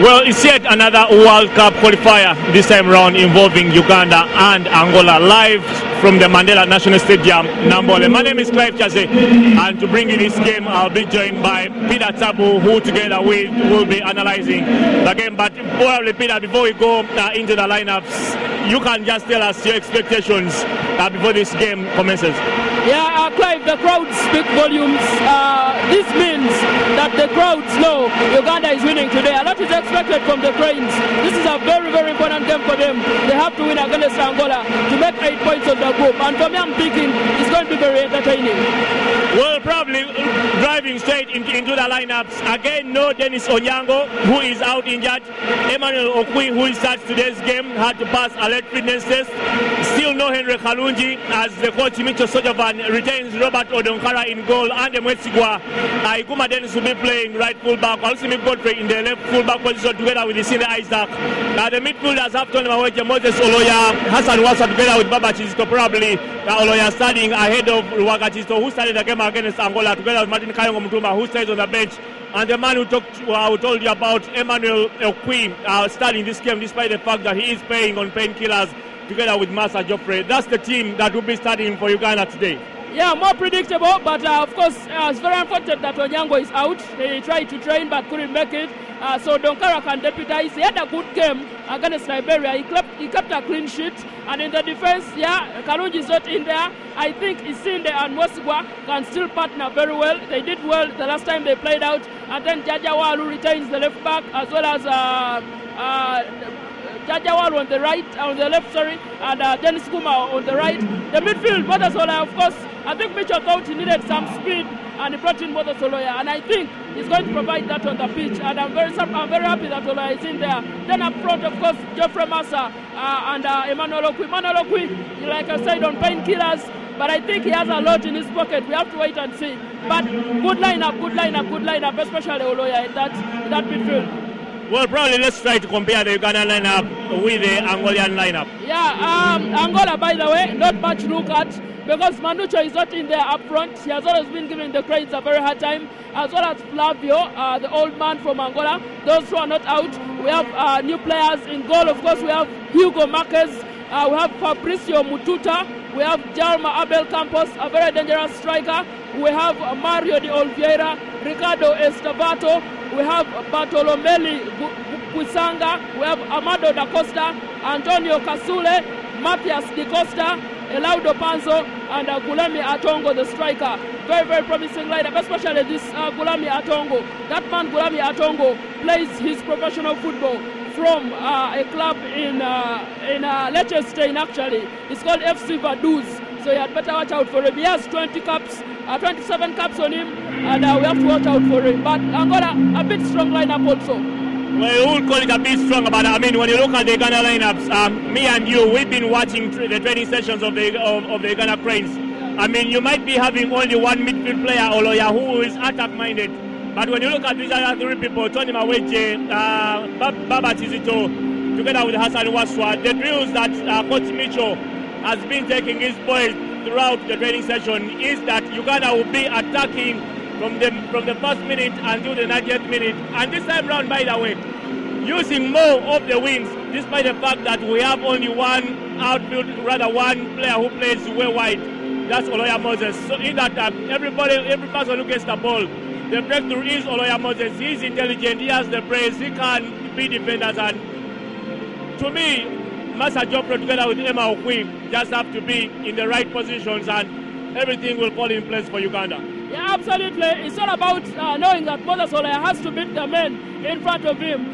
Well, it's yet another World Cup qualifier, this time round involving Uganda and Angola, live from the Mandela National Stadium, Nambole. My name is Clive Chase, and to bring you this game, I'll be joined by Peter Tabu, who together will be analyzing the game. But probably, Peter, before we go into the lineups, you can just tell us your expectations before this game commences. Yeah, Clive, the crowds speak volumes. This means that the crowds know Uganda is winning today. A lot is expected from the Cranes. This is a very, very important game for them. They have to win against Angola to make 8 points on the group. And for me, I'm thinking it's going to be very entertaining. Well, probably driving straight into the lineups. Again, no Dennis Onyango, who is out injured. Emmanuel Okwi, who starts today's game, had to pass a late fitness test. Still no Henry Kalungi, as the coach Micho Sojovan retains Robert Odonkara in goal. And Mwesigwa, Ikuma Dennis will be playing right fullback. Also, Godfrey in the left fullback position together with the senior Isaac. The midfielders have Tony Maweje, Moses Oloya, Hassan Wasa together with Baba Chizisto, probably Oloya starting ahead of Ruwaga Chizisto, who started the game against Angola, together with Martin Kayongo Mutuma, who stays on the bench. And the man who told you about, Emmanuel Okwi, starting this game despite the fact that he is playing on painkillers together with Massa Joffrey. That's the team that will be starting for Uganda today. Yeah, more predictable, but of course, it's very unfortunate that Onyango is out. He tried to train but couldn't make it. So Donkara can deputize. He had a good game against Liberia. He kept a clean sheet. And in the defense, yeah, Kalungi is not in there. I think Isinde and Mwesigwa can still partner very well. They did well the last time they played out. And then Jajawalu retains the left back, as well as Jajawalu on the left, and Dennis Kuma on the right. The midfield, Mothasoloya, of course, I think Mitchell thought he needed some speed, and he brought in Mothasoloya, and I think he's going to provide that on the pitch, and I'm very happy that Oloya is in there. Then up front, of course, Geoffrey Massa and Emmanuel Okwi. Emmanuel Okwi, like I said, on painkillers, but I think he has a lot in his pocket. We have to wait and see. But good lineup, especially Oloya in that midfield. Well, probably let's try to compare the Ugandan lineup with the Angolan lineup. Yeah, Angola, by the way, not much to look at because Manucho is not in there up front. He has always been giving the Cranes a very hard time, as well as Flavio, the old man from Angola. Those who are not out, we have new players in goal. Of course, we have Hugo Marquez, we have Fabricio Mututa, we have Jarma Abel Campos, a very dangerous striker. We have Mario de Oliveira, Ricardo Estavato, we have Bartolomeli Puisanga, we have Amado da Costa, Antonio Kasule, Matias Di Costa, Elaudo Panzo, and Gulami Atongo, the striker. Very, very promising lineup, especially this Gulami Atongo. That man, Gulami Atongo, plays his professional football from a club in Liechtenstein, actually. It's called FC Vaduz, so you had better watch out for him. He has 27 caps on him, and we have to watch out for him. But Angola, a bit strong lineup also. Well, we will call it a bit strong, but I mean, when you look at the Uganda lineups, me and you, we've been watching the training sessions of the Uganda Cranes. I mean, you might be having only one midfield player, Oloya, who is attack-minded. But when you look at these other three people, Tony Maweje, Baba Chizito, together with Hassan Waswa, the drills that Coach Micho has been taking his boys throughout the training session is that Uganda will be attacking from the first minute until the 90th minute. And this time round, by the way, using more of the wings, despite the fact that we have only one player who plays way wide. That's Oloya Moses. So in that time, every person who gets the ball, the breakthrough is Oloya Moses. He's intelligent, he has the brains, he can be defenders. And to me, Massa Joffrey together with Emma Okwi just have to be in the right positions and everything will fall in place for Uganda. Yeah, absolutely. It's all about knowing that Moses Oloya has to beat the men in front of him.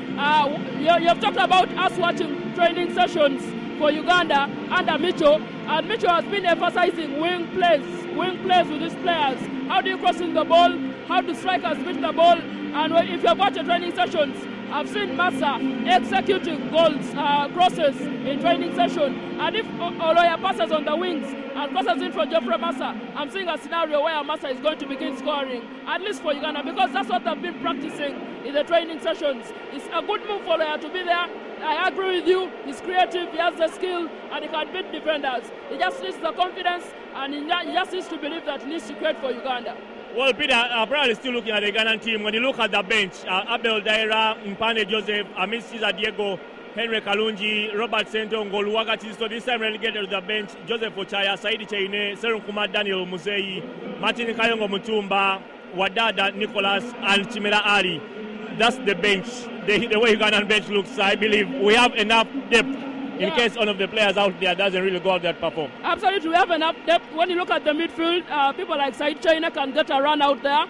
You have talked about us watching training sessions for Uganda under Micho, and Micho has been emphasizing wing plays with his players. How do you cross in the ball? How do strikers beat the ball? And if you have watched the training sessions, I've seen Massa executing goals, crosses in training session. And if Oloya passes on the wings and crosses in from Geoffrey Massa, I'm seeing a scenario where Massa is going to begin scoring, at least for Uganda, because that's what they've been practicing in the training sessions. It's a good move for Oloya to be there. I agree with you. He's creative, he has the skill, and he can beat defenders. He just needs the confidence, and he just needs to believe that he needs to create for Uganda. Well, Peter, probably still looking at the Ghanaian team. When you look at the bench, Abel Daira, Mpane Joseph, Amis Cesar Diego, Henry Kalunji, Robert Sento, Ngoluwaga Tisto, this time relegated to the bench, Joseph Ochaya, Saidi Chaine, Serun Kumar Daniel Musei, Martin Kayongo Mutumba, Wadada Nicholas, and Chimera Ali. That's the bench, the way Ugandan bench looks. I believe we have enough depth in case one of the players out there doesn't really go out there to perform. Absolutely, we have enough depth. When you look at the midfield, people like Said China can get a run out there.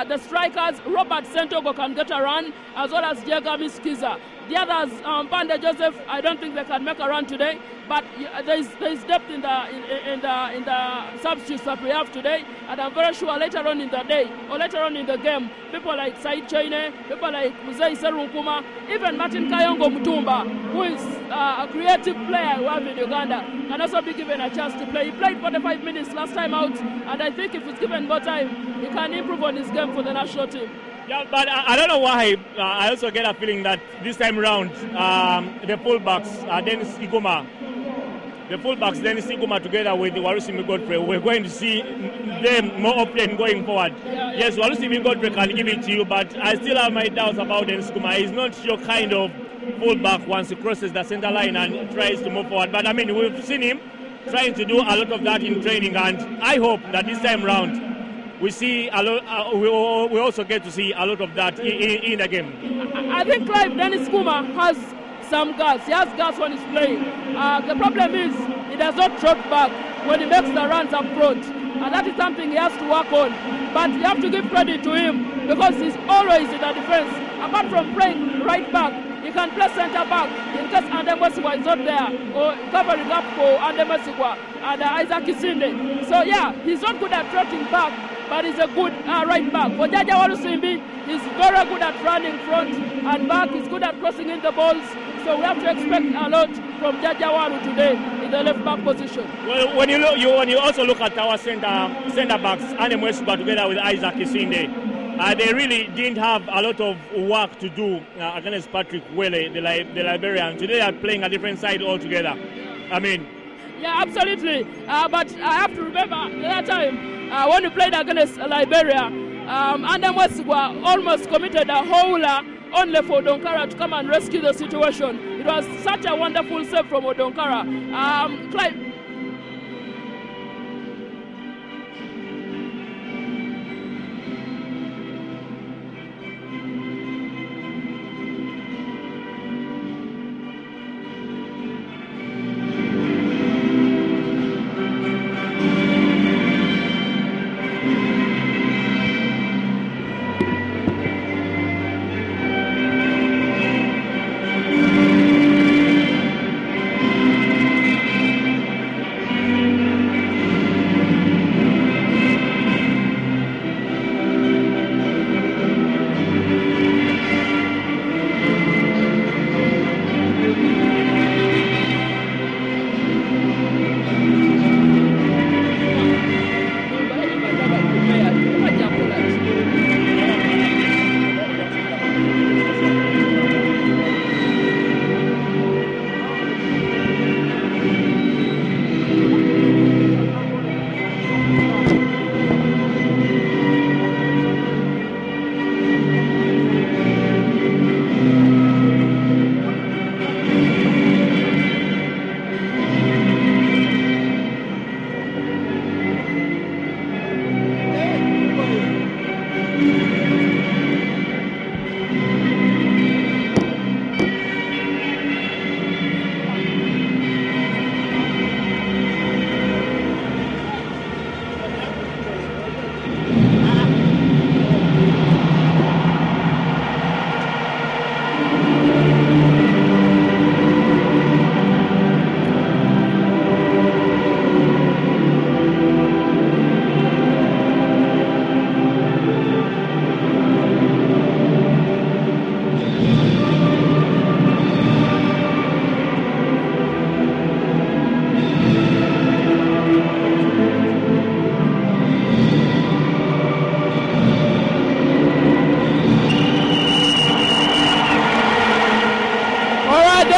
The strikers, Robert Sentogo can get a run, as well as Diego Miskiza. The others, Panda Joseph, I don't think they can make a run today, but there's depth in the substitutes that we have today, and I'm very sure later on in the day or later on in the game, people like Said Chaine, people like Musei Serunkuma, even Martin Kayongo Mutumba, who is a creative player we have in Uganda, can also be given a chance to play. He played 45 minutes last time out, and I think if he's given more time, he can improve on his game for the national team. Yeah, but I don't know why. I also get a feeling that this time round, the fullbacks, Dennis Iguma, together with Warusimi Godfrey, we're going to see them more often going forward. Yes, Warusimi Godfrey can give it to you, but I still have my doubts about Dennis Iguma. He's not your kind of fullback once he crosses the center line and tries to move forward. But I mean, we've seen him trying to do a lot of that in training, and I hope that this time round we see a lot. We also get to see a lot of that in the game. I think Clive Dennis Kuma has some gas. He has gas when he's playing. The problem is he does not trot back when he makes the runs up front, and that is something he has to work on. But you have to give credit to him because he's always in the defense. Apart from playing right back, he can play centre back in case Andemesigwa is not there, or covering up for Andemesigwa and Isaac Isinde. So yeah, he's not good at trotting back, but he's a good right back. For Jaja Walusimbi, he's very good at running front and back. He's good at crossing in the balls. So we have to expect a lot from Jaja Walu today in the left back position. Well, when you also look at our centre backs, Andemesigwa together with Isaac Isinde, they really didn't have a lot of work to do against Patrick Wele, the Liberian. Today they are playing a different side altogether. I mean, yeah, absolutely. But I have to remember that time when we played against Liberia, Andemesigwa almost committed a howler only for Odonkara to come and rescue the situation. It was such a wonderful save from Odonkara. Clive.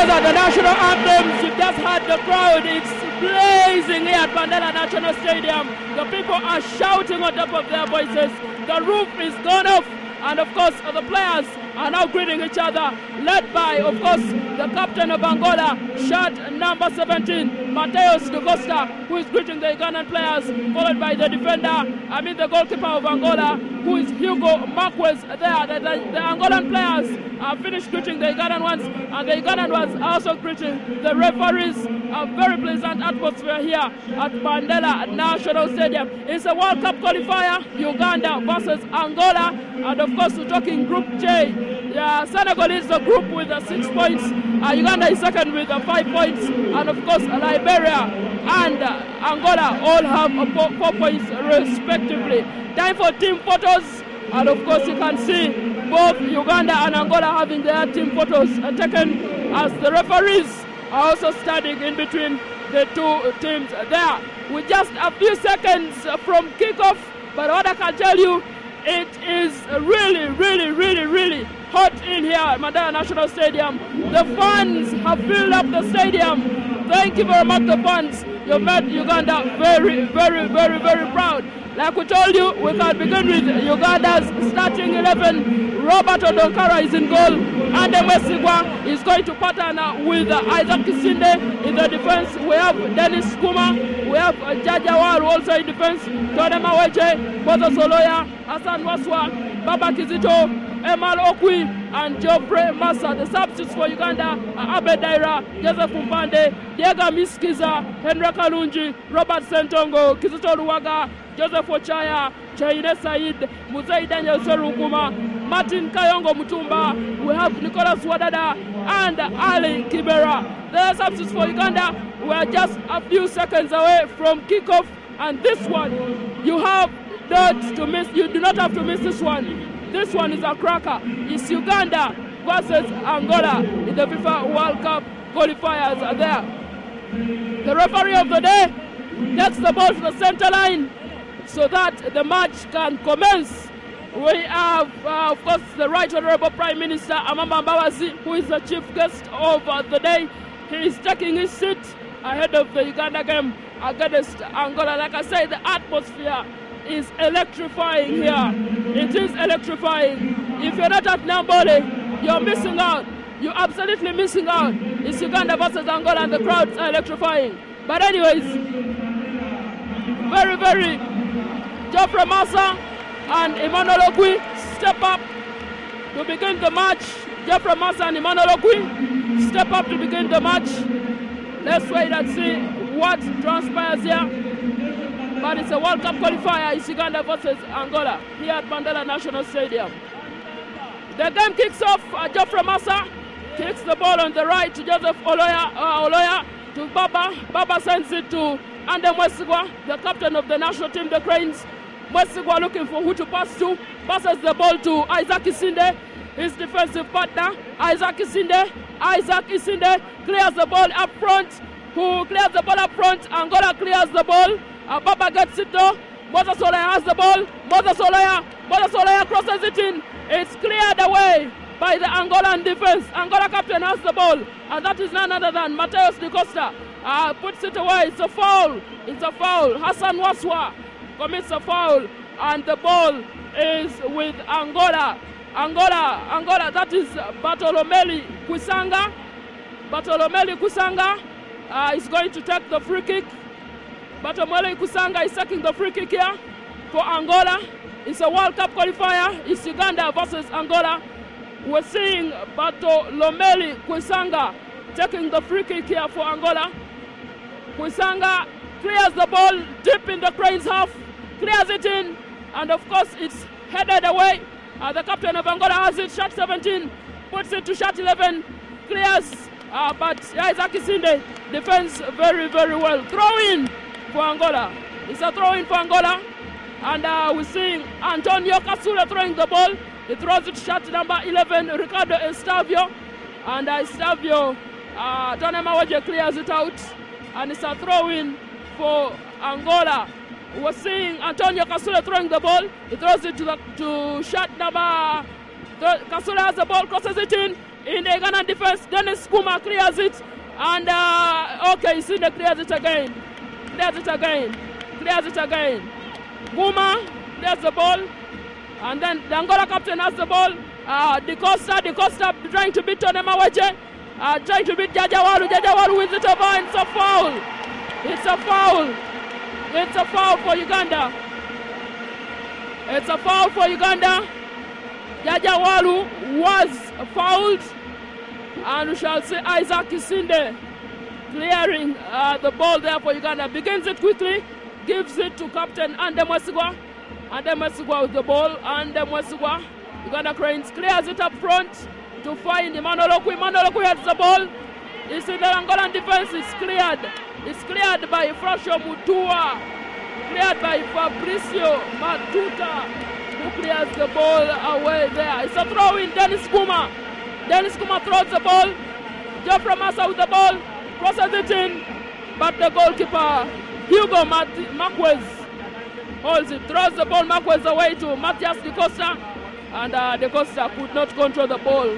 Those are the national anthems. You've just heard the crowd. It's blazing here at Mandela National Stadium. The people are shouting on top of their voices. The roof is gone off. And of course, the players are now greeting each other, led by, of course, the captain of Angola, shirt number 17, Mateus da Costa, who is greeting the Ugandan players, followed by the the goalkeeper of Angola, who is Hugo Marquez there. The Angolan players are finished greeting the Ugandan ones, and the Ugandan ones are also greeting the referees. A very pleasant atmosphere here at Mandela National Stadium. It's a World Cup qualifier, Uganda versus Angola, and of course we're talking Group J. Senegal is the group with 6 points, Uganda is second with 5 points, and of course Liberia and Angola all have 4 points respectively. Time for team photos, and of course you can see both Uganda and Angola having their team photos taken as the referees are also standing in between the two teams there. With just a few seconds from kickoff, but what I can tell you, it is really hot in here at Mandela National Stadium. The fans have filled up the stadium. Thank you very much, the fans. You made Uganda very proud. Like we told you, we can begin with Uganda's starting 11. Robert Odonkara is in goal. Ande Mwesigwa is going to partner with Isaac Kisinde in the defense. We have Dennis Kuma. We have Jajawal also in defense. Tone Maweje, Bozo Soloya, Hassan Waswa, Baba Kizito, Emal Okwi, and Geoffrey Massa. The substitutes for Uganda are Abed Daira, Joseph Mpande, Diego Miskiza, Henry Kalunji, Robert Sentongo, Kizito Ruwaga, Joseph Ochaya, Chaine Said, Muzei Daniel Serukuma, Martin Kayongo Mutumba, we have Nicholas Wadada, and Ali Kibera. The substitutes for Uganda were just a few seconds away from kickoff, and this one, you do not have to miss this one. This one is a cracker. It's Uganda versus Angola in the FIFA World Cup qualifiers are there. The referee of the day gets the ball to the center line so that the match can commence. We have, of course, the Right Honorable Prime Minister Amama Mbabazi, who is the chief guest of the day. He is taking his seat ahead of the Uganda game against Angola. Like I said, the atmosphere is electrifying here. It is electrifying. If you're not at Nambole, you're missing out. You're absolutely missing out. It's Uganda versus Angola, and the crowds are electrifying. But anyways, very Geoffrey Massa and Emmanuel Okwi step up to begin the match. Geoffrey Massa and Emmanuel Okwi step up to begin the match. Let's wait and see what transpires here. But it's a World Cup qualifier. It's Uganda versus Angola here at Mandela National Stadium. The game kicks off. Geoffrey Massa kicks the ball on the right to Joseph Oloya to Baba. Baba sends it to Ande Mwesigwa, the captain of the national team, the Cranes. Mwesigwa looking for who to pass to. Passes the ball to Isaac Isinde, his defensive partner. Isaac Isinde clears the ball up front. Who clears the ball up front? Angola clears the ball. Baba gets it though. Moses Olaya has the ball. Moses Olaya crosses it in. It's cleared away by the Angolan defense. Angola captain has the ball, and that is none other than Mateus da Costa. Puts it away. It's a foul. Hassan Waswa commits a foul, and the ball is with Angola. Angola, that is Bartolomeli Kusanga. Is going to take the free kick. Bartolomeli Kusanga is taking the free kick here for Angola. It's a World Cup qualifier. It's Uganda versus Angola. We're seeing Bartolomeli Kusanga taking the free kick here for Angola. Kusanga clears the ball deep in the Cranes half, clears it in, and of course it's headed away. The captain of Angola has it, shot 17, puts it to shot 11, clears, but Isaac Isinde defends very well. Throw in for Angola. It's a throw in for Angola, and we're seeing Antonio Kasula throwing the ball. He throws it shot number 11, Ricardo Estavio, and Estavio, Tone Maweje clears it out, and it's a throw in for Angola. We're seeing Antonio Kasula throwing the ball. He throws it to shot number. Kasula has the ball, crosses it in, in the Ugandan defense. Dennis Kuma clears it. And, okay, Isinde clears it again. Clears it again. Kuma clears the ball. And then the Angola captain has the ball. De Costa trying to beat Tony Mawaje. Trying to beat Jajawaru. Jajawaru wins it over. It's a foul. It's a foul for Uganda. It's a foul for Uganda. Jajawaru was fouled. And we shall see Isaac Isinde clearing the ball there for Uganda. Begins it quickly. Gives it to Captain Ande Mwesigwa. Ande Mwesigwa with the ball. Ande Mwesigwa. Uganda Cranes clears it up front to find Emmanuel Okwi. Emmanuel Okwi has the ball. It's in the Angolan defense. It's cleared. It's cleared by Frasho Mutua. Cleared by Fabricio Matuta, who clears the ball away there. It's a throw in. Dennis Kuma. Dennis Kuma throws the ball. Geoffrey Massa with the ball. Crosses it in. But the goalkeeper, Hugo Marquez, holds it. Throws the ball Marquez away to Matias De Costa. And De Costa could not control the ball.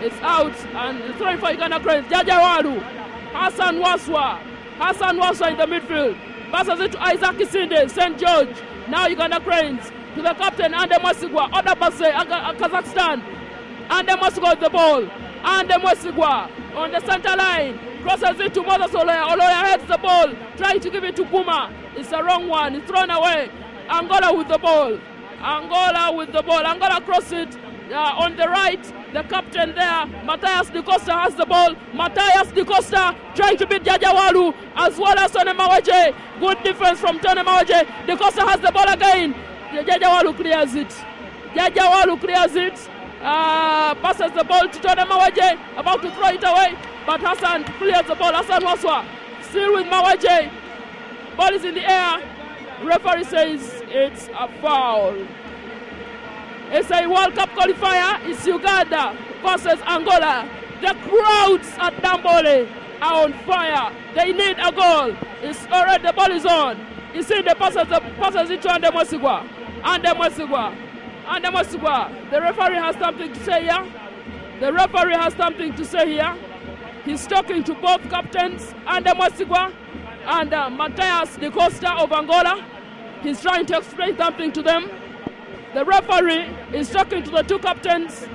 It's out. And throwing for Uganda Cranes. Jajawaru. Hassan Waswa in the midfield. Passes it to Isaac Isinde, St. George. Now Uganda Cranes to the captain, Ande Mwesigwa. Other pass, Kazakhstan. Ande Mwesigwa with the ball. Ande Mwesigwa on the center line. Crosses it to Moses Oloya. Oloya heads the ball. Trying to give it to Kuma. It's a wrong one. It's thrown away. Angola with the ball. Angola cross it on the right. The captain there, Matias De Costa, has the ball. Matias De Costa trying to beat Jajawaru as well as Tony Mawaje. Good defense from Tony Mawaje. De Costa has the ball again. Jajawaru clears it. Passes the ball to Tony Mawaje. About to throw it away. But Hassan clears the ball. Hassan Waswa still with Mawaje. Ball is in the air. Referee says it's a foul. It's a World Cup qualifier. It's Uganda versus Angola. The crowds at Dambole are on fire. They need a goal. It's already, the ball is on. You see the passes it to Ande Mwesigwa. The referee has something to say here. He's talking to both captains, Ande Mwesigwa and Matias De Costa of Angola. He's trying to explain something to them. The referee is talking to the two captains,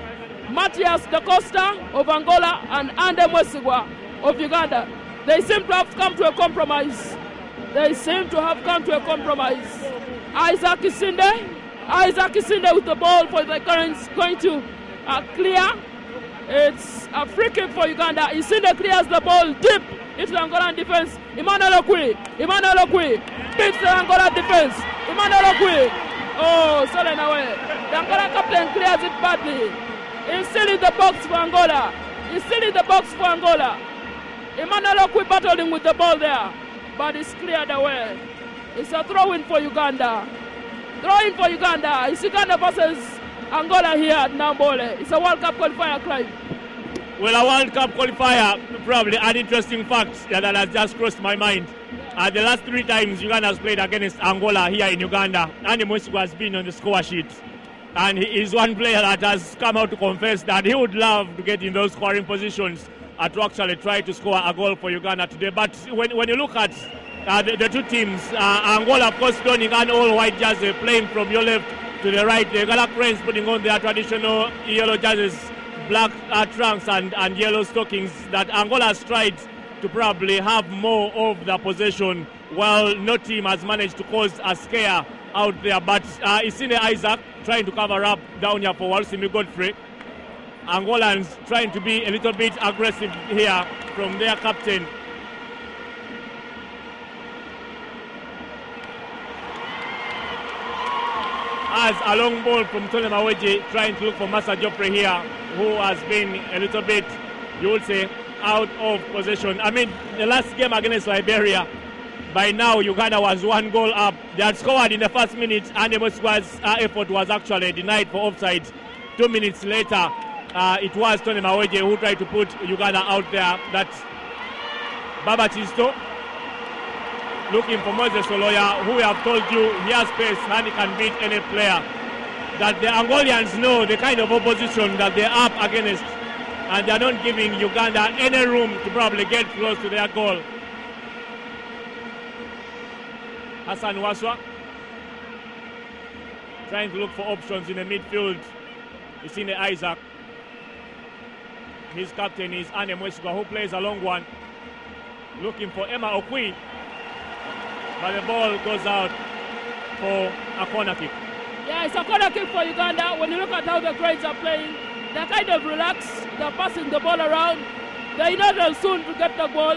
Matias De Costa of Angola and Ande Mwesigwa of Uganda. They seem to have come to a compromise. Isaac Isinde with the ball for the Currents, going to clear. It's a free kick for Uganda. Isinde clears the ball deep into the Angolan defense. Emmanuel Okwi beats the Angola defense. Emmanuel Okwi. Oh, stolen away. The Angola captain clears it badly. He's still in the box for Angola. Emmanuel Okwi battling with the ball there, but it's cleared away. It's a throw-in for Uganda. It's Uganda versus Angola here at Nambole. It's a World Cup qualifier, Clive. Well, a World Cup qualifier, probably an interesting fact that has just crossed my mind. The last 3 times Uganda has played against Angola here in Uganda, Ande Mwesigwa has been on the score sheet. And he is one player that has come out to confess that he would love to get in those scoring positions to actually try to score a goal for Uganda today. But when you look at the two teams, Angola, of course, donning an all-white jersey, playing from your left to the right. The Uganda Cranes putting on their traditional yellow jerseys, black trunks and yellow stockings. That Angola has tried to probably have more of the possession, while no team has managed to cause a scare out there. But Isinde Isaac trying to cover up down here for Walsimi Godfrey. Angolans trying to be a little bit aggressive here from their captain. As a long ball from Tony Mawaje trying to look for Massa Joffrey here, who has been a little bit, you would say, out of possession. I mean, the last game against Liberia, by now Uganda was 1 goal up. They had scored in the first minute, and the Mwesigwa's effort was actually denied for offside. 2 minutes later, it was Tony Mawaje who tried to put Uganda out there. That Baba Chisto looking for Moses Oloya, who we have told you he has pace and he can beat any player. That the Angolians know the kind of opposition that they're up against and they're not giving Uganda any room to probably get close to their goal. Hassan Waswa trying to look for options in the midfield. It's in the Isaac. His captain is Anne Mwesigwa, who plays a long one, looking for Emma Okwi, but the ball goes out for a corner kick. Yeah, it's a corner kick for Uganda. When you look at how the Cranes are playing, they're kind of relaxed. They're passing the ball around. They know they'll soon to get the goal.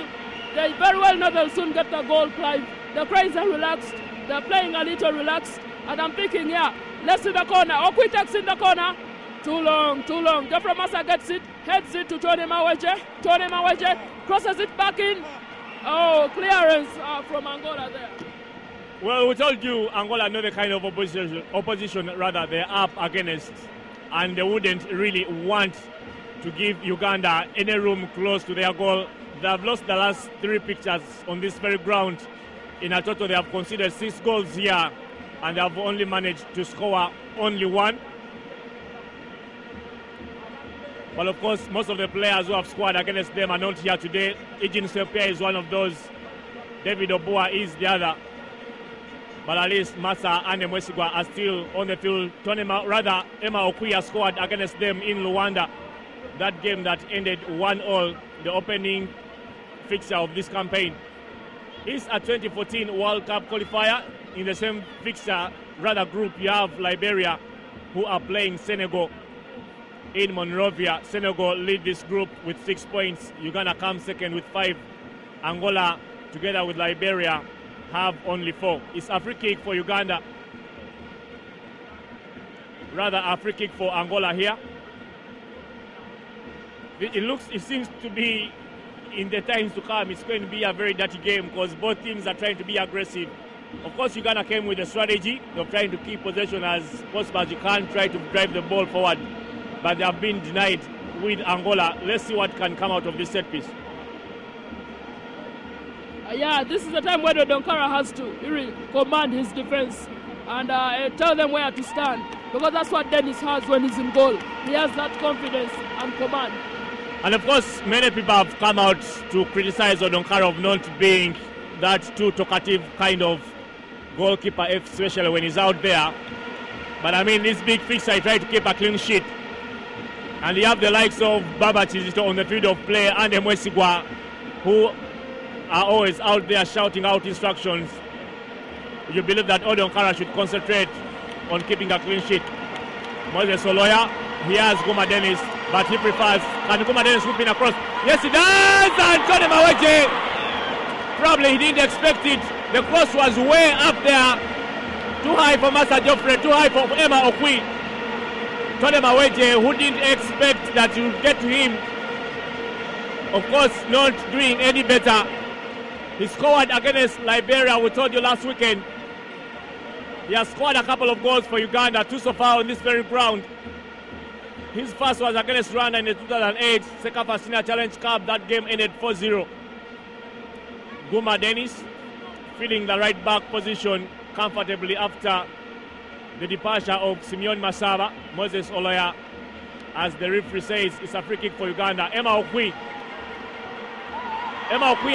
They very well know they'll soon get the goal, Clive. The Cranes are relaxed. They're playing a little relaxed. And I'm thinking, yeah, let's see the corner. Okwi takes in the corner. Too long. Geoffrey Massa gets it, heads it to Tony Maweje. Tony Maweje crosses it back in. Oh, clearance from Angola there. Well, we told you Angola know the kind of opposition rather they're up against, and they wouldn't really want to give Uganda any room close to their goal. They have lost the last 3 pictures on this very ground. In a total, they have conceded 6 goals here, and they have only managed to score only 1. Well, of course, most of the players who have scored against them are not here today. Ejin Sepia is one of those. David Obua is the other. But at least Massa and Mwesigwa are still on the field. Emma Okwi has scored against them in Luanda. That game that ended 1-1, the opening fixture of this campaign. It's a 2014 World Cup qualifier. In the same fixture, group, you have Liberia, who are playing Senegal in Monrovia. Senegal lead this group with 6 points. Uganda comes second with 5. Angola, together with Liberia, have only 4. It's a free kick for Uganda. A free kick for Angola here. It seems to be, in the times to come, it's going to be a very dirty game because both teams are trying to be aggressive. Of course, Uganda came with a strategy of trying to keep possession as possible as you can, try to drive the ball forward. But they have been denied with Angola. Let's see what can come out of this set piece. Yeah, this is the time where Donkara has to really command his defense and tell them where to stand, because that's what Dennis has when he's in goal. He has that confidence and command. And of course, many people have come out to criticize Odonkara of not being that too talkative kind of goalkeeper, especially when he's out there. But I mean, this big fixture, he tried to keep a clean sheet. And you have the likes of Baba Chizito on the field of play and Mwesigwa, who are always out there shouting out instructions. You believe that Odonkara should concentrate on keeping a clean sheet. Moses Oloya, he has Guma Dennis, but he prefers, and Guma Dennis swooping across. Yes, he does! And Tony Maweje, probably he didn't expect it. The cross was way up there. Too high for Massa Geoffrey, too high for Emma Okwi. Tony Maweje, who didn't expect that you would get to him. Of course, not doing any better. He scored against Liberia, we told you last weekend. He has scored a couple of goals for Uganda, 2 so far on this very ground. His first was against Rwanda in the 2008 Sekafa Senior Challenge Cup. That game ended 4-0. Guma Dennis filling the right back position comfortably after the departure of Simeon Masaba. Moses Oloya, as the referee says, it's a free kick for Uganda. Emma Okwi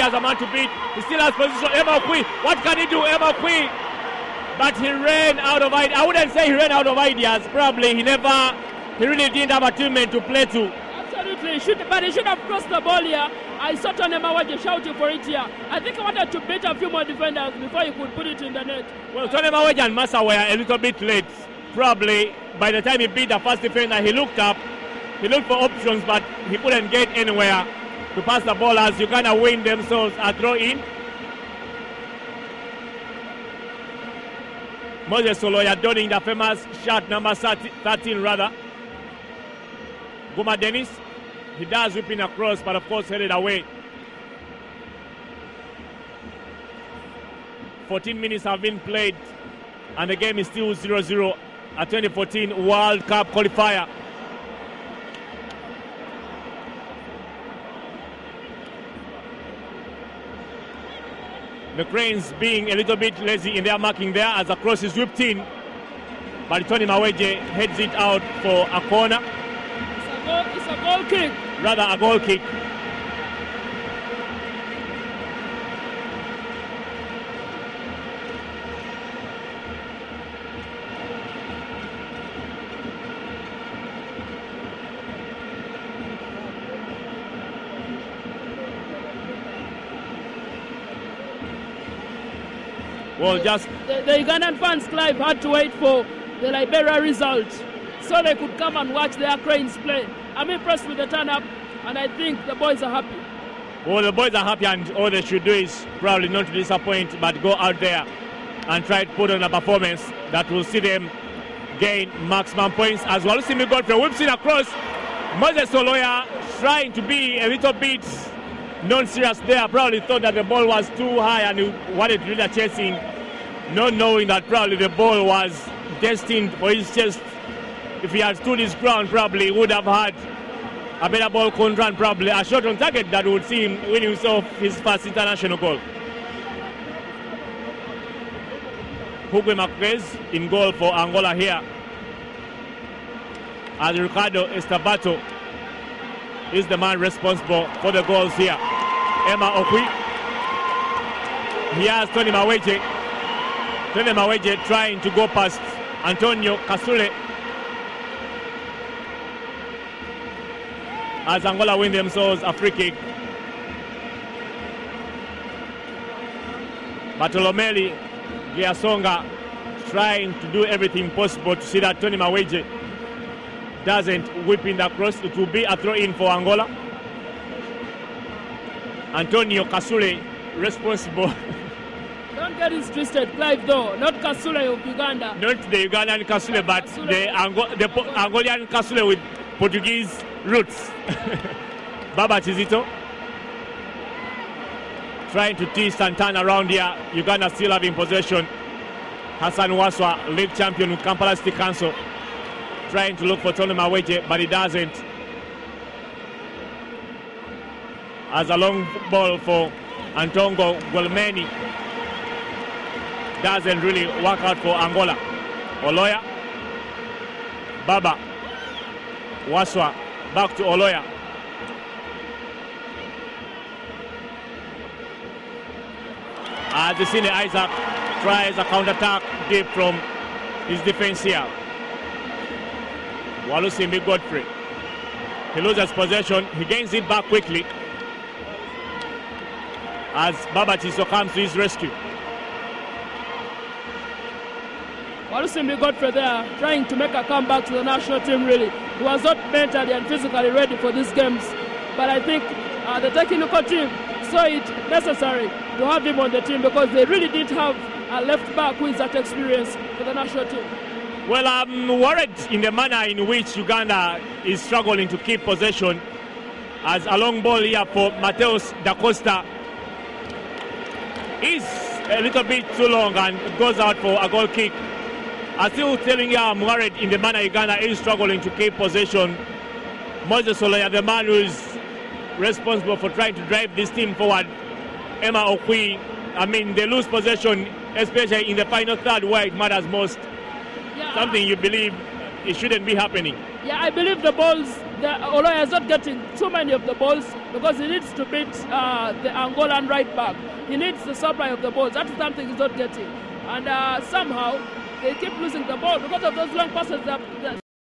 has a man to beat. He still has position. Emma Okwi, what can he do? Emma Okwi, but he ran out of ideas. I wouldn't say he ran out of ideas. Probably he really didn't have a teammate to play to. Absolutely, but he should have crossed the ball here. I saw Tony Maweje shouting for it here. I think he wanted to beat a few more defenders before he could put it in the net. Well, Tony Maweje and Massa were a little bit late. Probably by the time he beat the first defender, he looked up. He looked for options, but he couldn't get anywhere to pass the ball as Uganda win themselves a throw-in. Moses Oloya donning the famous shot number 13 rather. Guma Dennis, he does whipping across, but of course headed away. 14 minutes have been played, and the game is still 0-0, a 2014 World Cup qualifier. The Cranes being a little bit lazy in their marking there as a cross is whipped in, but Tony Maweje heads it out for a corner. It's a goal kick. rather a goal kick. Well, just the Ugandan fans, Clive, had to wait for the Liberia result so they could come and watch their Cranes play. I'm impressed with the turn-up, and I think the boys are happy. Well, the boys are happy, and all they should do is probably not to disappoint, but go out there and try to put on a performance that will see them gain maximum points as well. See me Godfrey, we've seen across Moses Oloya trying to be a little bit non-serious there. Probably thought that the ball was too high and he wanted to do the chasing, not knowing that probably the ball was destined for his chest. If he had stood his ground, probably would have had a better ball control and probably a shot on target that would see him win himself his first international goal. Hugwe Marquez in goal for Angola here, as Ricardo Estabato is the man responsible for the goals here. Emma Okwi. He has Tony Maweje. Tony Maweje trying to go past Antonio Kasule as Angola win themselves a free kick. Bartolomeli Giasonga trying to do everything possible to see that Tony Maweje doesn't whip in the cross. It will be a throw-in for Angola. Antonio Kasule responsible. Don't get it twisted, Clive, though. Not Kasule of Uganda. Not the Ugandan Kasule, but the Angolian Kasule with Portuguese roots. Baba Chizito trying to twist and turn around here. Uganda still having possession. Hassan Waswa, league champion with Kampala City Council, trying to look for Tony Maweje, but he doesn't. As a long ball for Antongo Guelmeni doesn't really work out for Angola. Oloya, Baba, Waswa, back to Oloya. As the senior Isaac tries a counter-attack deep from his defense here. Walusimbi Godfrey. He loses possession. He gains it back quickly as Baba Chiso comes to his rescue. Walusimbi Godfrey there trying to make a comeback to the national team, really. He was not mentally and physically ready for these games. But I think the technical team saw it necessary to have him on the team because they really did have a left back who is that experience for the national team. Well, I'm worried in the manner in which Uganda is struggling to keep possession, as a long ball here for Mateus da Costa is a little bit too long and it goes out for a goal kick. I'm still telling you I'm worried in the manner Uganda is struggling to keep possession. Moses Oloya, the man who is responsible for trying to drive this team forward. Emma Okwi, I mean, they lose possession, especially in the final third where it matters most. Yeah, something you believe it shouldn't be happening. Yeah, I believe the balls, Oloya is not getting too many of the balls because he needs to beat the Angolan right back. He needs the supply of the balls. That's something he's not getting. And somehow they keep losing the ball because of those long passes that